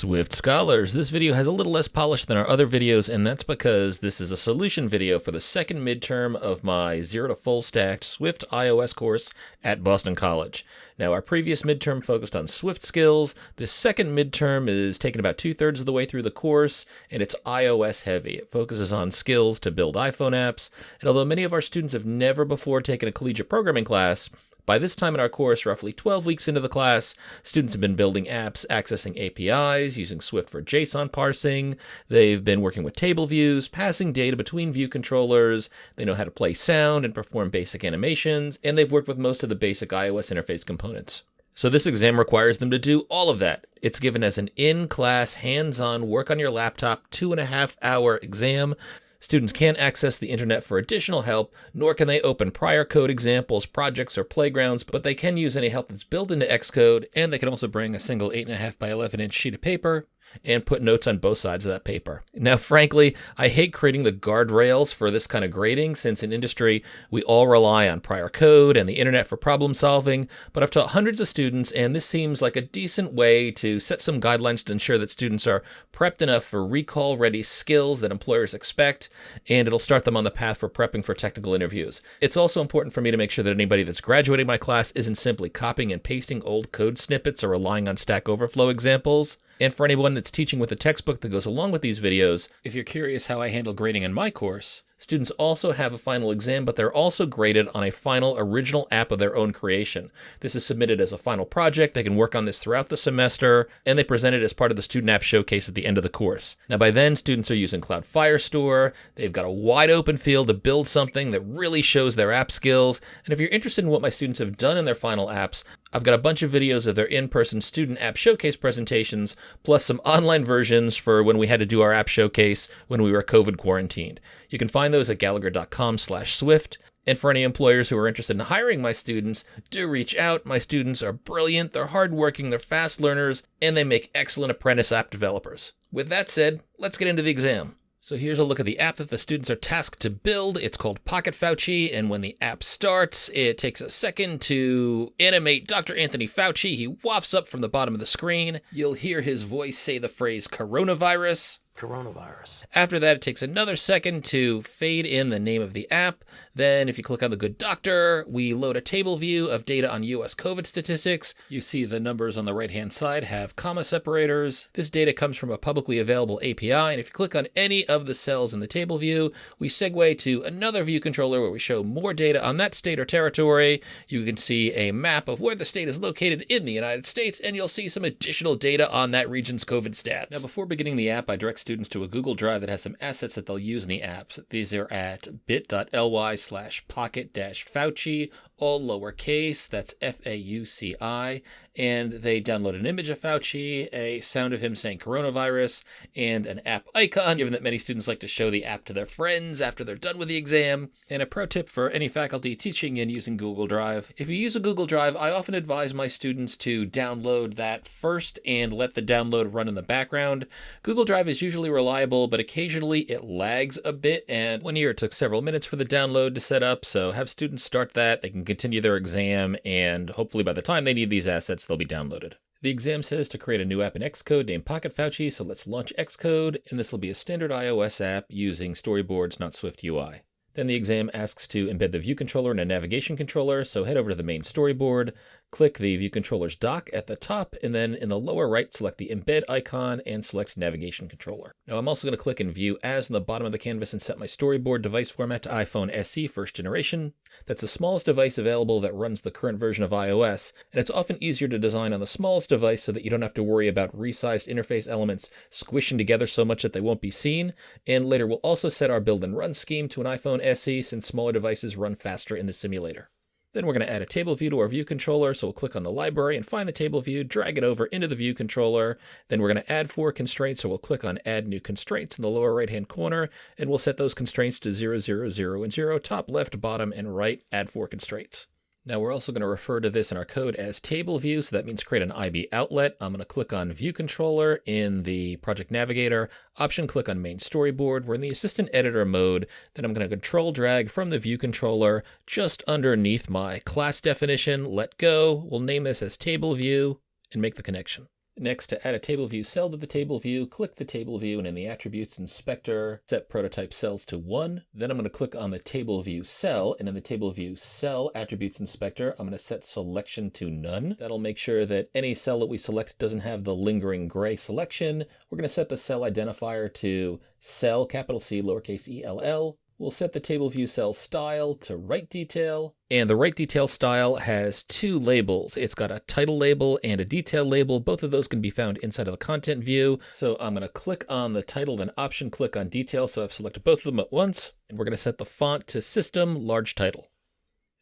Swift Scholars, this video has a little less polish than our other videos, and that's because this is a solution video for the second midterm of my Zero to Full Stack Swift iOS course at Boston College. Now, our previous midterm focused on Swift skills. This second midterm is taken about 2/3 of the way through the course, and it's iOS heavy. It focuses on skills to build iPhone apps, and although many of our students have never before taken a collegiate programming class, by this time in our course, roughly 12 weeks into the class, students have been building apps, accessing APIs, using Swift for JSON parsing. They've been working with table views, passing data between view controllers. They know how to play sound and perform basic animations, and they've worked with most of the basic iOS interface components. So this exam requires them to do all of that. It's given as an in-class, hands-on, work on your laptop, 2.5-hour exam. Students can't access the internet for additional help, nor can they open prior code examples, projects, or playgrounds, but they can use any help that's built into Xcode, and they can also bring a single 8.5 by 11 inch sheet of paper and put notes on both sides of that paper. Now, frankly, I hate creating the guardrails for this kind of grading, since in industry, we all rely on prior code and the internet for problem solving, but I've taught hundreds of students, and this seems like a decent way to set some guidelines to ensure that students are prepped enough for recall-ready skills that employers expect, and it'll start them on the path for prepping for technical interviews. It's also important for me to make sure that anybody that's graduating my class isn't simply copying and pasting old code snippets or relying on Stack Overflow examples. And for anyone that's teaching with a textbook that goes along with these videos, if you're curious how I handle grading in my course, students also have a final exam, but they're also graded on a final original app of their own creation. This is submitted as a final project. They can work on this throughout the semester, and they present it as part of the Student App Showcase at the end of the course. Now, by then, students are using Cloud Firestore. They've got a wide open field to build something that really shows their app skills. And if you're interested in what my students have done in their final apps, I've got a bunch of videos of their in-person Student App Showcase presentations, plus some online versions for when we had to do our app showcase when we were COVID quarantined. You can find those at Gallaugher.com/Swift. And for any employers who are interested in hiring my students, do reach out. My students are brilliant, they're hardworking, they're fast learners, and they make excellent apprentice app developers. With that said, let's get into the exam. So here's a look at the app that the students are tasked to build. It's called PocketFauci, and when the app starts, it takes a second to animate Dr. Anthony Fauci. He wafts up from the bottom of the screen. You'll hear his voice say the phrase coronavirus. Coronavirus. After that, it takes another second to fade in the name of the app. Then, if you click on the good doctor, we load a table view of data on US COVID statistics. You see the numbers on the right-hand side have comma separators. This data comes from a publicly available API, and if you click on any of the cells in the table view, we segue to another view controller where we show more data on that state or territory. You can see a map of where the state is located in the United States, and you'll see some additional data on that region's COVID stats. Now, before beginning the app, I direct students to a Google Drive that has some assets that they'll use in the apps. These are at bit.ly/pocket-fauci, all lowercase, that's F-A-U-C-I, and they download an image of Fauci, a sound of him saying coronavirus, and an app icon, given that many students like to show the app to their friends after they're done with the exam. And a pro tip for any faculty teaching and using Google Drive: if you use a Google Drive, I often advise my students to download that first and let the download run in the background. Google Drive is usually reliable, but occasionally it lags a bit, and one year it took several minutes for the download to set up, so have students start that. They can continue their exam, and hopefully by the time they need these assets, they'll be downloaded. The exam says to create a new app in Xcode named PocketFauci, so let's launch Xcode, and this will be a standard iOS app using Storyboards, not Swift UI. Then the exam asks to embed the view controller in a navigation controller, so head over to the main storyboard, click the view controller's dock at the top, and then in the lower right, select the embed icon and select navigation controller. Now I'm also going to click in view as in the bottom of the canvas and set my storyboard device format to iPhone SE first generation. That's the smallest device available that runs the current version of iOS, and it's often easier to design on the smallest device so that you don't have to worry about resized interface elements squishing together so much that they won't be seen. And later we'll also set our build and run scheme to an iPhone SE, since smaller devices run faster in the simulator. Then we're going to add a table view to our view controller, so we'll click on the library and find the table view, drag it over into the view controller. Then we're going to add 4 constraints, so we'll click on Add New Constraints in the lower right-hand corner, and we'll set those constraints to 0, 0, 0, and 0, top, left, bottom, and right, add 4 constraints. Now we're also going to refer to this in our code as table view, so that means create an IB outlet. I'm going to click on view controller in the project navigator, option click on main storyboard. We're in the assistant editor mode. Then I'm going to control drag from the view controller just underneath my class definition, let go. We'll name this as table view and make the connection. Next, to add a table view cell to the table view, click the table view, and in the attributes inspector, set prototype cells to 1. Then I'm going to click on the table view cell, and in the table view cell attributes inspector, I'm going to set selection to none. That'll make sure that any cell that we select doesn't have the lingering gray selection. We're going to set the cell identifier to cell, capital C, lowercase ell. We'll set the table view cell style to right detail. And the right detail style has 2 labels. It's got a title label and a detail label. Both of those can be found inside of the content view. So I'm going to click on the title, then option click on detail. So I've selected both of them at once. And we're going to set the font to system large title.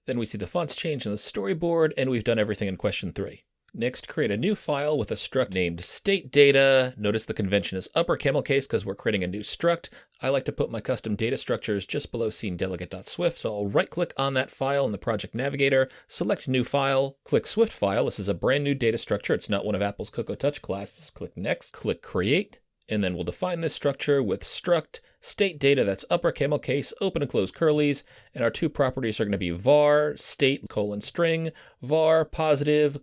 Then we see the fonts change in the storyboard, and we've done everything in question 3. Next, create a new file with a struct named state data. Notice the convention is upper camel case because we're creating a new struct. I like to put my custom data structures just below scenedelegate.swift, so I'll right-click on that file in the project navigator, select new file, click Swift file. This is a brand new data structure. It's not one of Apple's Cocoa Touch classes. Click next, click create, and then we'll define this structure with struct state data, that's upper camel case, open and close curlies, and our 2 properties are going to be var state :string, var positive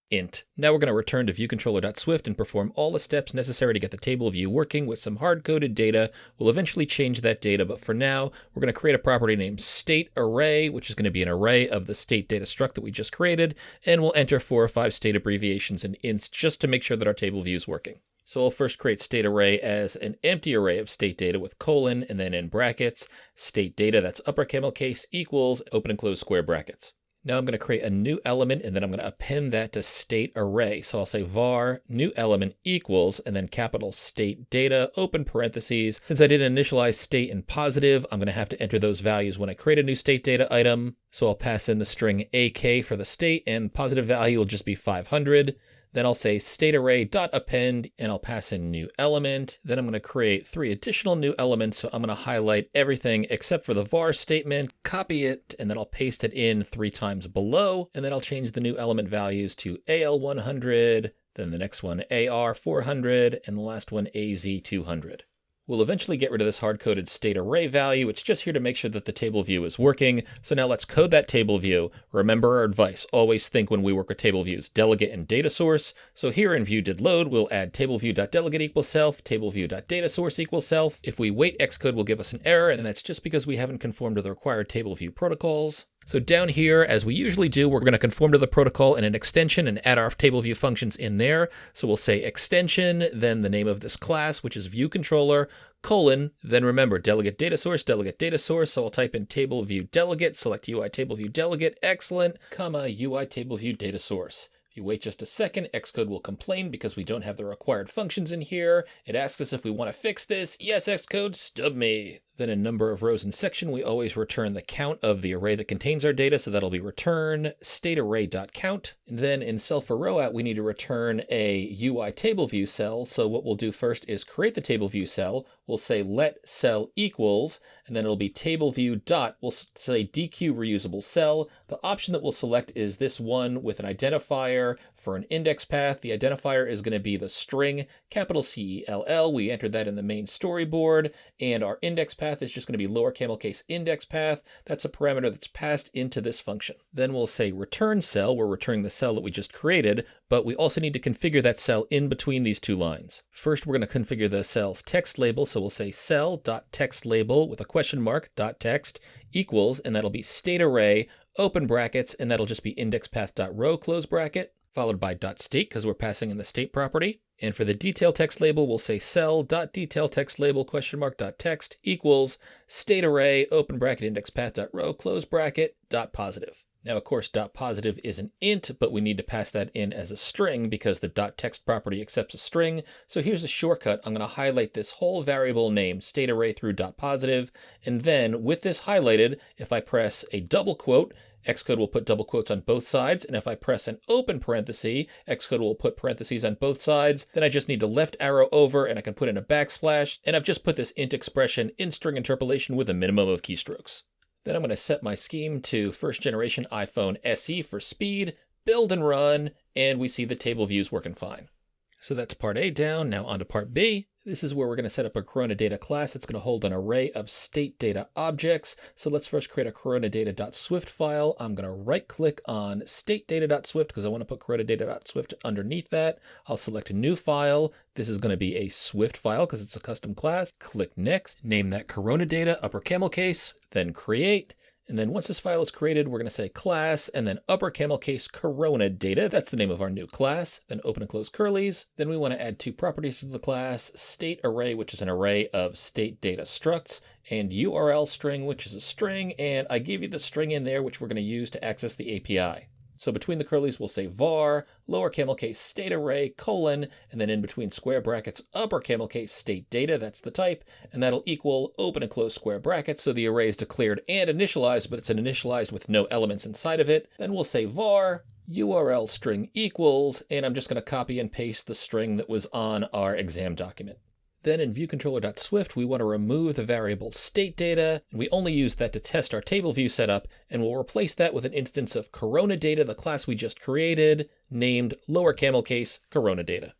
:int. Now we're going to return to viewcontroller.swift and perform all the steps necessary to get the table view working with some hard-coded data. We'll eventually change that data, but for now, we're going to create a property named state array, which is going to be an array of the state data struct that we just created, and we'll enter 4 or 5 state abbreviations and ints just to make sure that our table view is working. So we'll first create state array as an empty array of state data with colon, and then in brackets, state data, that's upper camel case, equals, open and close square brackets. Now I'm going to create a new element, and then I'm going to append that to state array. So I'll say var new element equals, and then capital state data, open parentheses. Since I didn't initialize state in positive, I'm going to have to enter those values when I create a new state data item. So I'll pass in the string AK for the state, and positive value will just be 500. Then I'll say state array dot append, and I'll pass in new element. Then I'm going to create 3 additional new elements. So I'm going to highlight everything except for the var statement, copy it, and then I'll paste it in 3 times below. And then I'll change the new element values to AL100, then the next one AR400, and the last one AZ200. We'll eventually get rid of this hard-coded state array value. It's just here to make sure that the table view is working. So now let's code that table view. Remember our advice, always think when we work with table views, delegate and data source. So here in view.didLoad, we'll add tableview.delegate equals self, tableview.dataSource equals self. If we wait, Xcode will give us an error, and that's just because we haven't conformed to the required table view protocols. So down here, as we usually do, we're going to conform to the protocol in an extension and add our table view functions in there. So we'll say extension, then the name of this class, which is viewController, colon, then remember delegate data source. So I'll type in table view delegate, select UI table view delegate, excellent, comma, UI table view data source. If you wait just a second, Xcode will complain because we don't have the required functions in here. It asks us if we want to fix this. Yes, Xcode, stub me. Then in number of rows in section, we always return the count of the array that contains our data. So that'll be return state array.count. And then in cell for row out, we need to return a UI table view cell. So what we'll do first is create the table view cell. We'll say let cell equals, and then it'll be table view dot. We'll say DQ reusable cell. The option that we'll select is this one with an identifier for an index path. The identifier is going to be the string, capital CELL. We entered that in the main storyboard, and our index path is just going to be lower camel case index path. That's a parameter that's passed into this function. Then we'll say return cell. We're returning the cell that we just created, but we also need to configure that cell in between these 2 lines. First, we're going to configure the cell's text label. So we'll say cell.textLabel with a question mark, .text equals, and that'll be state array, open brackets, and that'll just be indexPath.row, close bracket, followed by .state because we're passing in the state property. And for the detail text label, we'll say cell.detail text label question mark .text equals state array, open bracket, indexPath.row, close bracket, .positive. Now, of course, .positive is an int, but we need to pass that in as a string because the .text property accepts a string. So here's a shortcut. I'm going to highlight this whole variable name, state array through .positive. And then with this highlighted, if I press a double quote, Xcode will put double quotes on both sides, and if I press an open parenthesis, Xcode will put parentheses on both sides. Then I just need to left arrow over, and I can put in a backslash, and I've just put this int expression in string interpolation with a minimum of keystrokes. Then I'm going to set my scheme to first generation iPhone SE for speed, build and run, and we see the table views working fine. So that's part A down, now on to part B. This is where we're going to set up a coronadata class. It's going to hold an array of state data objects. So let's first create a coronadata.swift file. I'm going to right click on statedata.swift because I want to put coronadata.swift underneath that. I'll select a new file. This is going to be a Swift file because it's a custom class. Click next, name that coronadata, upper camel case, then create. And then once this file is created, we're going to say class and then upper camel case coronadata. That's the name of our new class. Then open and close curlies. Then we want to add two properties to the class, state array, which is an array of state data structs, and URL string, which is a string. And I gave you the string in there, which we're going to use to access the API. So between the curlies, we'll say var, lower camel case state array, colon, and then in between square brackets, upper camel case state data, that's the type, and that'll equal open and close square brackets. So the array is declared and initialized, but it's an initialized with no elements inside of it. Then we'll say var, URL string equals, and I'm just going to copy and paste the string that was on our exam document. Then in viewController.swift, we want to remove the variable state data, and we only use that to test our table view setup, and we'll replace that with an instance of coronadata, the class we just created, named lower camel case coronadata.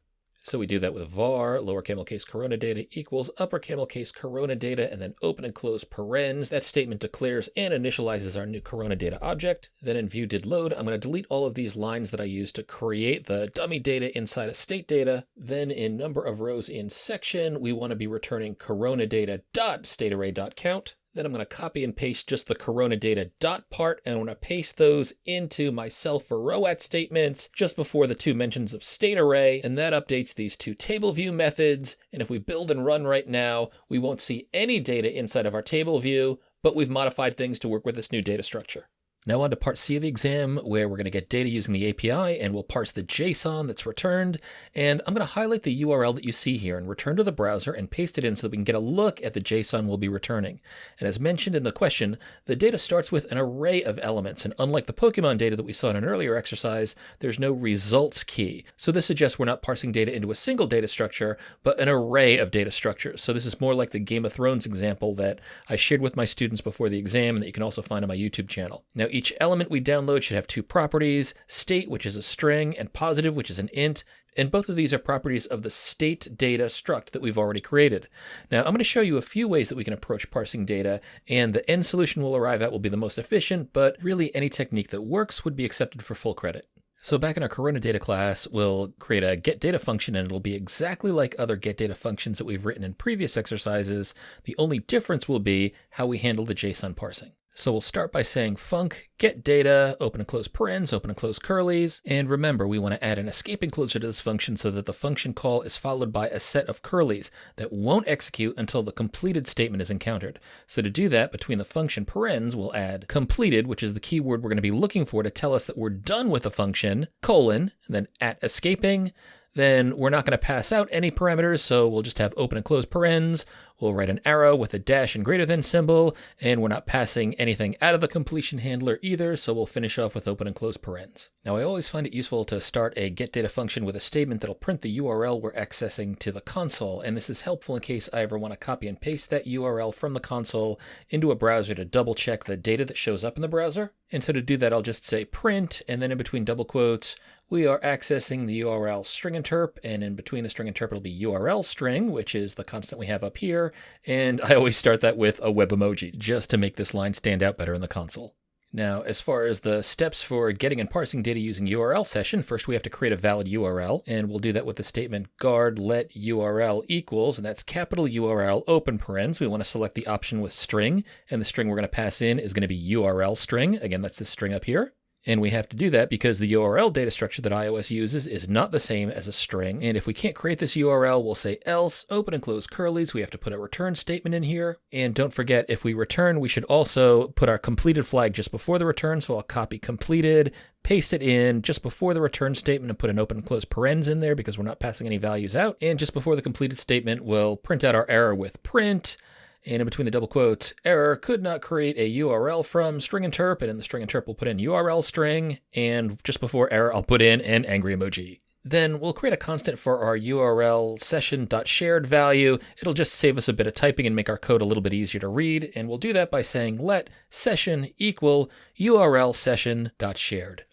So we do that with var, lower camel case coronadata equals upper camel case coronadata, and then open and close parens. That statement declares and initializes our new coronadata object. Then in view.didLoad, I'm going to delete all of these lines that I used to create the dummy data inside of state data. Then in number of rows in section, we want to be returning coronadata.stateArray.count. Then I'm going to copy and paste just the coronadata dot part, and I'm going to paste those into my cell for row at statements just before the two mentions of state array, and that updates these two table view methods. And if we build and run right now, we won't see any data inside of our table view, but we've modified things to work with this new data structure. Now on to part C of the exam, where we're going to get data using the API, and we'll parse the JSON that's returned. And I'm going to highlight the URL that you see here and return to the browser and paste it in so that we can get a look at the JSON we'll be returning. And as mentioned in the question, the data starts with an array of elements. And unlike the Pokemon data that we saw in an earlier exercise, there's no results key. So this suggests we're not parsing data into a single data structure, but an array of data structures. So this is more like the Game of Thrones example that I shared with my students before the exam and that you can also find on my YouTube channel. Now, each element we download should have two properties, state, which is a string, and positive, which is an int. And both of these are properties of the state data struct that we've already created. Now, I'm going to show you a few ways that we can approach parsing data, and the end solution we'll arrive at will be the most efficient, but really any technique that works would be accepted for full credit. So back in our coronadata class, we'll create a getData function, and it'll be exactly like other getData functions that we've written in previous exercises. The only difference will be how we handle the JSON parsing. So we'll start by saying func getData, open and close parens, open and close curlies. And remember, we want to add an escape enclosure to this function so that the function call is followed by a set of curlies that won't execute until the completed statement is encountered. So to do that, between the function parens, we'll add completed, which is the keyword we're going to be looking for to tell us that we're done with the function, colon, and then at escaping. Then we're not going to pass out any parameters, so we'll just have open and close parens. We'll write an arrow with a dash and greater than symbol, and we're not passing anything out of the completion handler either, so we'll finish off with open and close parens. Now, I always find it useful to start a getData function with a statement that'll print the URL we're accessing to the console, and this is helpful in case I ever want to copy and paste that URL from the console into a browser to double check the data that shows up in the browser. And so to do that, I'll just say print, and then in between double quotes, we are accessing the URL string interp, and in between the string interp it'll be URL string, which is the constant we have up here, and I always start that with a web emoji, just to make this line stand out better in the console. Now, as far as the steps for getting and parsing data using URL session, first we have to create a valid URL, and we'll do that with the statement guard let URL equals, and that's capital URL open parens. We want to select the option with string, and the string we're going to pass in is going to be URL string. Again, that's this string up here. And we have to do that because the URL data structure that iOS uses is not the same as a string. And if we can't create this URL, we'll say else, open and close curlies. We have to put a return statement in here. And don't forget, if we return, we should also put our completed flag just before the return. So I'll copy completed, paste it in just before the return statement and put an open and close parens in there because we're not passing any values out. And just before the completed statement, we'll print out our error with print. And in between the double quotes, error could not create a URL from string interp, and in the string interp we'll put in URL string, and just before error I'll put in an angry emoji. Then we'll create a constant for our URL session.shared value. It'll just save us a bit of typing and make our code a little bit easier to read, and we'll do that by saying let session equal URL session.shared.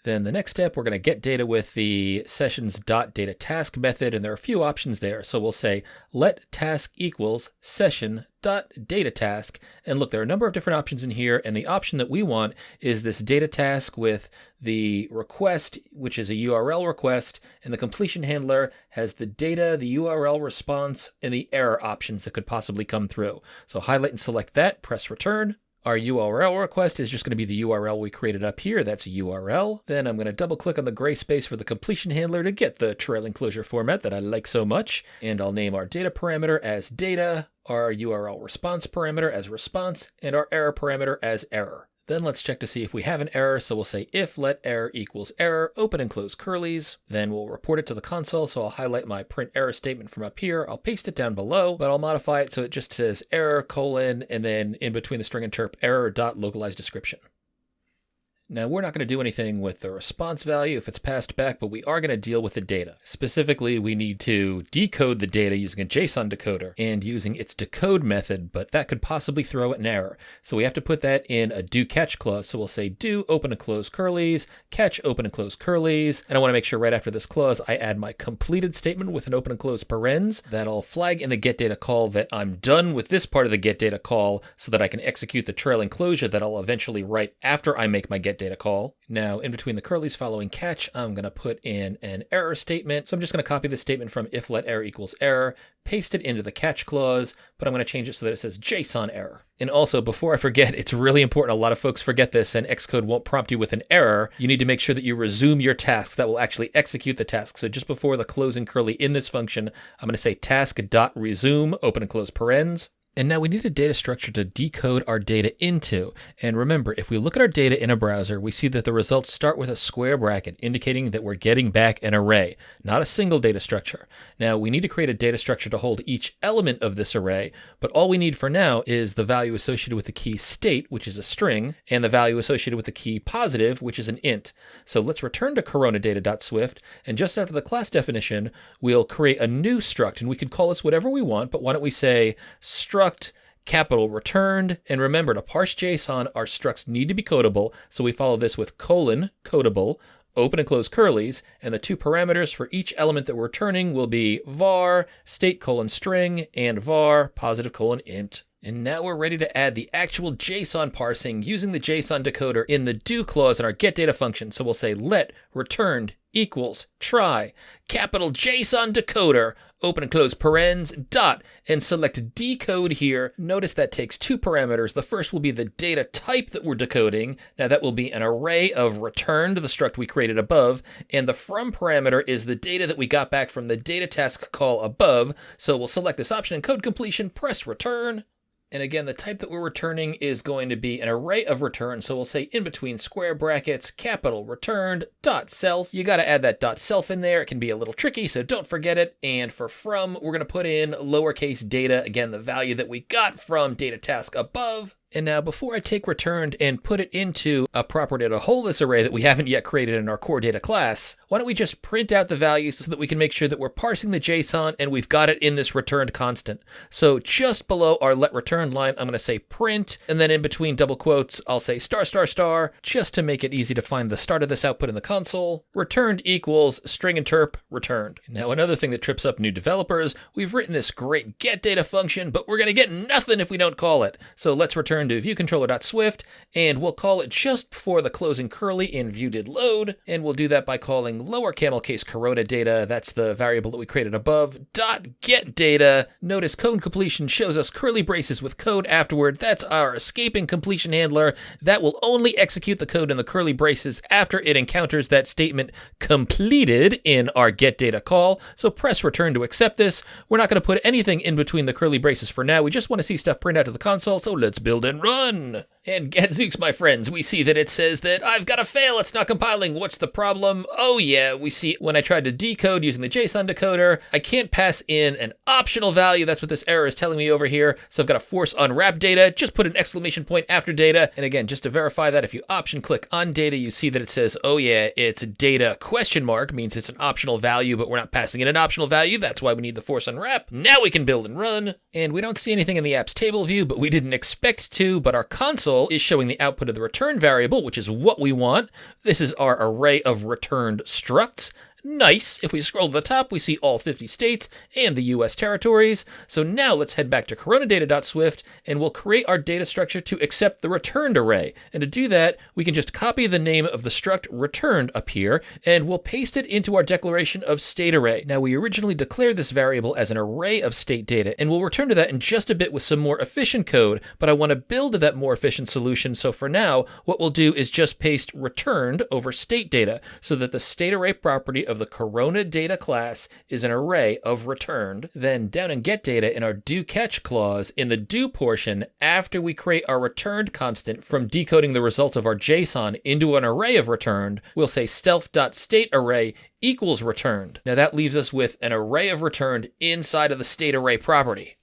Then the next step, we're going to get data with the sessions.dataTask method, and there are a few options there. So we'll say let task equals session.dataTask, and look, there are a number of different options in here, and the option that we want is this data task with the request, which is a URL request, and the completion handler has the data, the URL response, and the error options that could possibly come through. So highlight and select that, press return. Our URL request is just going to be the URL we created up here. That's a URL. Then I'm going to double click on the gray space for the completion handler to get the trailing closure format that I like so much. And I'll name our data parameter as data, our URL response parameter as response, and our error parameter as error. Then let's check to see if we have an error. So we'll say if let error equals error, open and close curlies. Then we'll report it to the console. So I'll highlight my print error statement from up here. I'll paste it down below, but I'll modify it so it just says error colon, and then in between the string interp error dot localized description. Now, we're not going to do anything with the response value if it's passed back, but we are going to deal with the data. Specifically, we need to decode the data using a JSON decoder and using its decode method, but that could possibly throw an error. So we have to put that in a do catch clause. So we'll say do open and close curlies, catch open and close curlies. And I want to make sure right after this clause, I add my completed statement with an open and close parens. That'll flag in the getData call that I'm done with this part of the getData call so that I can execute the trailing closure that I'll eventually write after I make my getData call. Now, in between the curlies following catch, I'm going to put in an error statement. So I'm just going to copy the statement from if let error equals error, paste it into the catch clause, but I'm going to change it so that it says JSON error. And also, before I forget, it's really important. A lot of folks forget this, and Xcode won't prompt you with an error. You need to make sure that you resume your tasks that will actually execute the task. So just before the closing curly in this function, I'm going to say task.resume, open and close parens. And now we need a data structure to decode our data into. And remember, if we look at our data in a browser, we see that the results start with a square bracket, indicating that we're getting back an array, not a single data structure. Now, we need to create a data structure to hold each element of this array, but all we need for now is the value associated with the key state, which is a string, and the value associated with the key positive, which is an int. So let's return to coronadata.swift, and just after the class definition, we'll create a new struct, and we could call this whatever we want, but why don't we say struct capital returned, and remember to parse JSON, our structs need to be codable, so we follow this with colon, codable, open and close curlies, and the two parameters for each element that we're returning will be var state colon string and var positive colon int. And now we're ready to add the actual JSON parsing using the JSON decoder in the do clause in our getData function. So we'll say let returned equals try capital JSON decoder, open and close parens, dot, and select decode here. Notice that takes two parameters. The first will be the data type that we're decoding. Now that will be an array of returned, the struct we created above, and the from parameter is the data that we got back from the data task call above. So we'll select this option in code completion, press return. And again, the type that we're returning is going to be an array of return. So we'll say in between square brackets, capital returned, dot self. You got to add that dot self in there. It can be a little tricky, so don't forget it. And for from, we're going to put in lowercase data. Again, the value that we got from data task above. And now before I take returned and put it into a property to hold this array that we haven't yet created in our core data class, why don't we just print out the values so that we can make sure that we're parsing the JSON and we've got it in this returned constant. So just below our let return line, I'm going to say print, and then in between double quotes, I'll say star, star, star, just to make it easy to find the start of this output in the console. Returned equals string interp returned. Now another thing that trips up new developers, we've written this great getData function, but we're going to get nothing if we don't call it. So let's return to viewcontroller.swift, and we'll call it just before the closing curly in viewDidLoad, and we'll do that by calling lower camel case corona data, that's the variable that we created above, dot get data. Notice code completion shows us curly braces with code afterward. That's our escaping completion handler that will only execute the code in the curly braces after it encounters that statement completed in our get data call. So press return to accept this. We're not going to put anything in between the curly braces for now. We just want to see stuff print out to the console, so let's build and run. And gadzooks, my friends, we see that it says that I've got a fail, it's not compiling. What's the problem? Oh yeah, we see when I tried to decode using the JSON decoder, I can't pass in an optional value. That's what this error is telling me over here. So I've got to force unwrap data, just put an exclamation point after data. And again, just to verify that, if you option click on data, you see that it says, oh yeah, it's data question mark, means it's an optional value, but we're not passing in an optional value. That's why we need the force unwrap. Now we can build and run. And we don't see anything in the apps table view, but we didn't expect to, but our console console is showing the output of the return variable, which is what we want. This is our array of returned structs. Nice. If we scroll to the top, we see all 50 states and the US territories. So now let's head back to coronadata.swift and we'll create our data structure to accept the returned array. And to do that, we can just copy the name of the struct returned up here and we'll paste it into our declaration of state array. Now we originally declared this variable as an array of state data and we'll return to that in just a bit with some more efficient code, but I want to build that more efficient solution. So for now, what we'll do is just paste returned over state data so that the state array property of the Corona data class is an array of returned. Then down in get data in our do catch clause, in the do portion, after we create our returned constant from decoding the result of our JSON into an array of returned, we'll say self.stateArray equals returned. Now that leaves us with an array of returned inside of the state array property.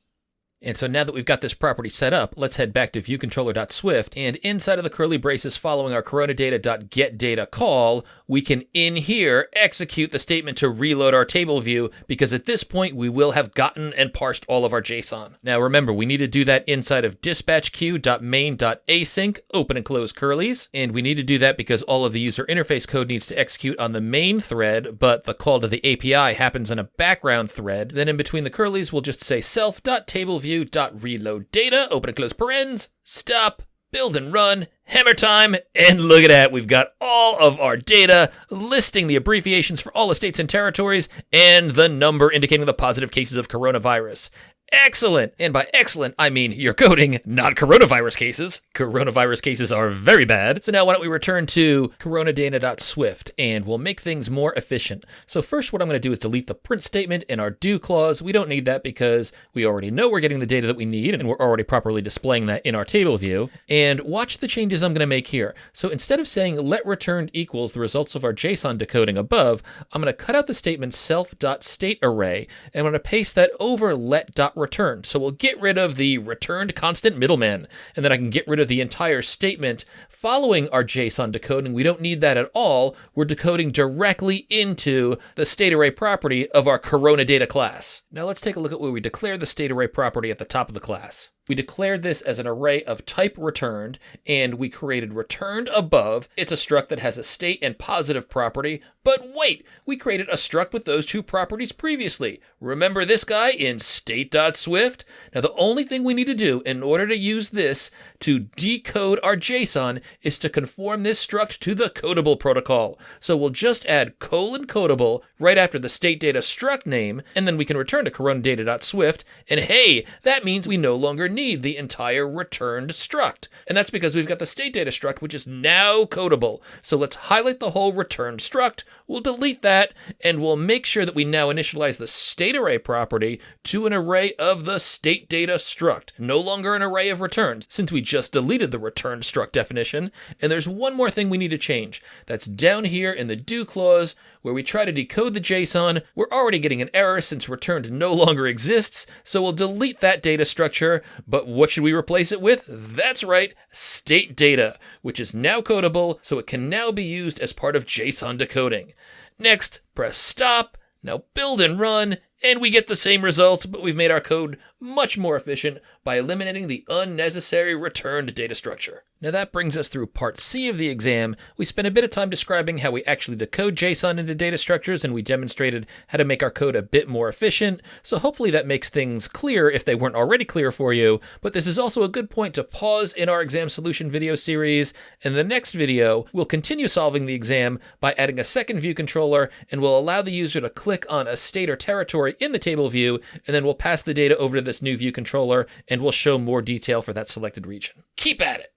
And so now that we've got this property set up, let's head back to viewcontroller.swift, and inside of the curly braces following our coronadata.getData call, we can in here execute the statement to reload our table view, because at this point we will have gotten and parsed all of our JSON. Now remember, we need to do that inside of dispatchqueue.main.async, open and close curlies, and we need to do that because all of the user interface code needs to execute on the main thread, but the call to the API happens in a background thread. Then in between the curlies, we'll just say self.tableview.reload data, open and close parens, stop, build and run, hammer time, and look at that, we've got all of our data listing the abbreviations for all the states and territories and the number indicating the positive cases of coronavirus. Excellent! And by excellent, I mean you're coding, not coronavirus cases. Coronavirus cases are very bad. So now why don't we return to coronadata.swift and we'll make things more efficient. So first what I'm going to do is delete the print statement in our do clause. We don't need that because we already know we're getting the data that we need and we're already properly displaying that in our table view. And watch the changes I'm going to make here. So instead of saying let returned equals the results of our JSON decoding above, I'm going to cut out the statement self.stateArray and I'm going to paste that over let.returned. So we'll get rid of the returned constant middleman, and then I can get rid of the entire statement following our JSON decoding. We don't need that at all. We're decoding directly into the state array property of our Corona data class. Now let's take a look at where we declare the state array property at the top of the class. We declared this as an array of type returned, and we created returned above. It's a struct that has a state and positive property, but wait, we created a struct with those two properties previously. Remember this guy in state.swift? Now the only thing we need to do in order to use this to decode our JSON is to conform this struct to the codable protocol. So we'll just add :codable right after the state data struct name, and then we can return to coronadata.swift, and hey, that means we no longer need the entire returned struct. And that's because we've got the state data struct, which is now codable. So let's highlight the whole returned struct, we'll delete that, and we'll make sure that we now initialize the state array property to an array of the state data struct, no longer an array of returns, since we just deleted the returned struct definition. And there's one more thing we need to change. That's down here in the do clause, where we try to decode the JSON. We're already getting an error since returned no longer exists, so we'll delete that data structure. But what should we replace it with? That's right, state data, which is now codable, so it can now be used as part of JSON decoding. Next, press stop, now build and run, and we get the same results, but we've made our code much more efficient by eliminating the unnecessary returned data structure. Now that brings us through part C of the exam. We spent a bit of time describing how we actually decode JSON into data structures, and we demonstrated how to make our code a bit more efficient. So hopefully that makes things clear if they weren't already clear for you. But this is also a good point to pause in our exam solution video series. In the next video, we'll continue solving the exam by adding a second view controller, and we'll allow the user to click on a state or territory in the table view, and then we'll pass the data over to this new view controller, and we'll show more detail for that selected region. Keep at it!